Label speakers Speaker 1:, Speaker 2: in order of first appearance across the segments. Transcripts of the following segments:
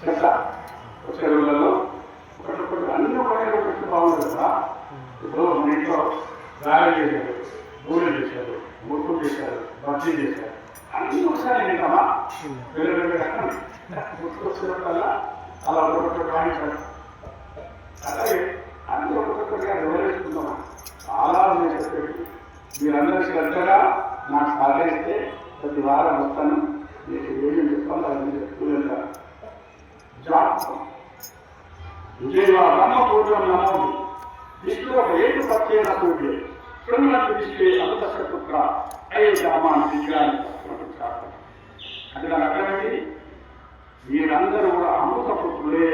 Speaker 1: చెత్త చెరువులలో ఒకటి అన్ని ఉపయోగాలు పెట్టి బాగుంటుంది కదా. ఇప్పుడు మన ఇంట్లో గాలి చేశారు, బూరెలు చేశారు, ముట్టులు చేశారు, బజ్జీ చేశారు, అన్ని ఒకసారి తింటామా? వేరే రకం గుర్తుకొచ్చినప్పుడల్లా అలా ఒకటి రాయించారు. అలాగే అన్ని ఒక్కొక్కటిగా వివరిస్తున్నామా? చాలా నేను చెప్పేది మీరందరూ శ్రద్ధగా నాకు సహకరిస్తే ప్రతి వారం వస్తాను. మీకు ఏమి చెప్తాను అవన్నీ చెప్తూ వెళ్తాను. విజయవాడ బ్రహ్మపూర్వం నమోదు విష్ణు ఒక ఏడు ప్రత్యేక సూర్యుడు శృంగతి విశ్వే అమృతపుత్ర అయ్యే గ్రామాన్ని విజయాన్ని అంటే దాని అర్థమైంది మీరందరూ కూడా అమృతపుత్రులే.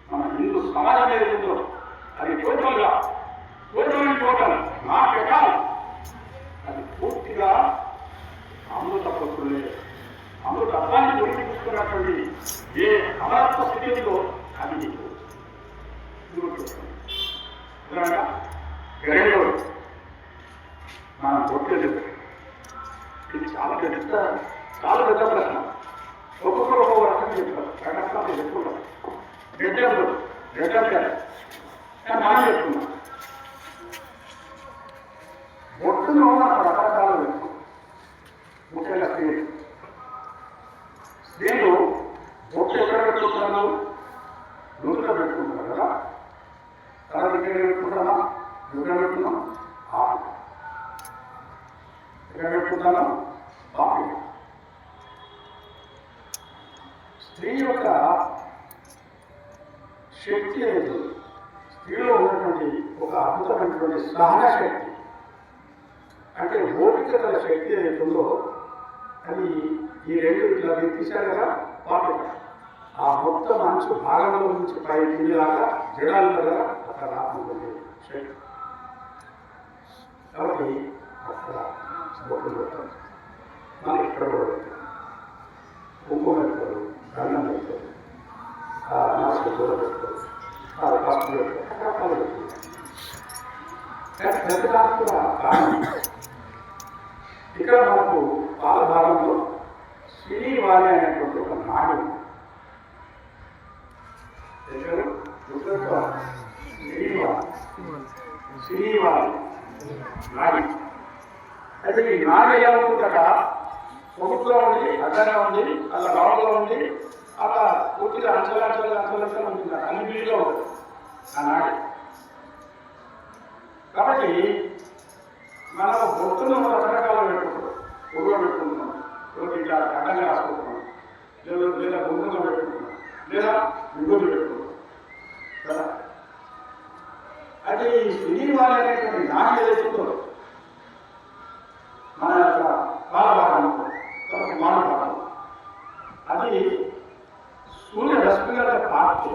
Speaker 1: మన హిందూ సమాజం ఏదో అది టోటల్గా టోటల్ నా ప్రకారం అది పూర్తిగా అమృతపుత్రులే. అమృత అర్థాన్ని గురించి చూసుకున్నటువంటి ఏ అమరత్వ స్థితిలో అది నీకు గరేడోడు మనం కొట్టేది. ఇది చాలా పెద్ద ప్రశ్న. ఒక్కొక్కరు ఒక్కొక్క రకం చెప్తారు. రకరకాలు చెప్పుకుంటారు. రెడ్డంటారు కానీ మనం చెప్తున్నాం. బొట్టును రకరకాలు పెట్టుకుంటాం. ముఖ్యంగా స్త్రీలు బొట్టు ఎక్కడ పెట్టుకుంటున్నాను? నూనెలో పెట్టుకుంటున్నారు కదా. కళ దగ్గర పెట్టుకుంటామా? నూనె పెట్టుకున్నాం. ఎక్కడ పెట్టుకుంటాను? పాపి. స్త్రీ యొక్క శక్తి అనేది స్త్రీలో ఉన్నటువంటి ఒక అద్భుతమైనటువంటి సహన శక్తి, అంటే ఓపిక గల శక్తి ఏదైతే ఉందో అది ఈ రెండు ఇట్లా తీశారు కదా పాపి. ఆ మొత్తం మనసు భాగంలో నుంచి పై కిందిలాగా జడాలు కదా అక్కడ రాకుండా శక్తి. కాబట్టి అక్కడ బొట్టులు పెడతారు. మనం ఇక్కడ కూడా పెడతారు. కుంకుమ పెడతారు, దండం పెడతారు, మాస్క్ కూడా పెడతారు, పసుపు పెడతారు, రకరకాలు పెడతారు. ప్రతిదానికి కూడా కారణం. ఇక్కడ మనకు పాల భాగంలో శ్రీవాణి అనేటువంటి ఒక నాడి శ్రీవాణి నాడి. అయితే ఈ నాడి ఎలా ఉంటుందట? పొగుట్లో ఉంది, అడ్డంగా ఉంది, అలా రావులో ఉంది, అలా పూర్తిగా అంచలంచలు ఉంటుంది. అన్ని వీడిలో ఉంటుంది ఆ నాడి. కాబట్టి మనం బొట్టును రకరకాలు పెట్టుకుంటాం. పొగులో పెట్టుకుంటున్నాం, ఇలా అడ్డంగా రాసుకుంటున్నాం, లేదా గుండుగా పెట్టుకుంటున్నాం, లేదా విగులు పెట్టుకుంటున్నాం కదా. అది శ్రీవాణి అనేటువంటి నాణ్య ఏదైతుందో మన యొక్క బాలభాగం మానభాగం అది సూర్యరశ్మి వల్ల పార్టీ.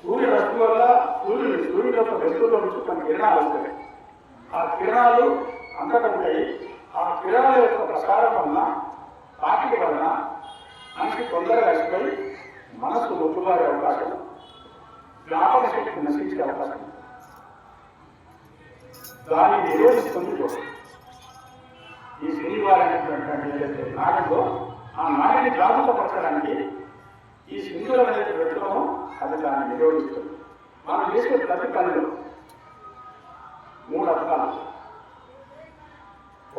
Speaker 1: సూర్యరశ్మి వల్ల సూర్యుడి యొక్క వెలుగులో నుంచి కొన్ని కిరణాలు వస్తాయి. ఆ కిరణాలు అంతటా ఉంటాయి. ఆ కిరణాల యొక్క ప్రసారం వలన పార్టీ వలన మనిషి తొందరగా అయిపోయి మనసు ఒప్పుబారే అవకాశం, జ్ఞాపక శక్తి నశించే అవకాశం. దాన్ని నిరోధిస్తుంది కోసం ఈ శ్రీవారి అనేటువంటి నాటిలో ఆ నాటిని జాగృతపరచడానికి ఈ సింధులం అనేది పెట్టడము అది దాన్ని నిరోధిస్తుంది. మనం చేసే ప్రతి పనిలో 3 అర్థాలు.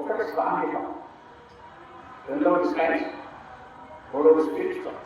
Speaker 1: ఒకటి సాంఘికం, రెండవది సైన్స్, మూడవది స్పిరిచువల్.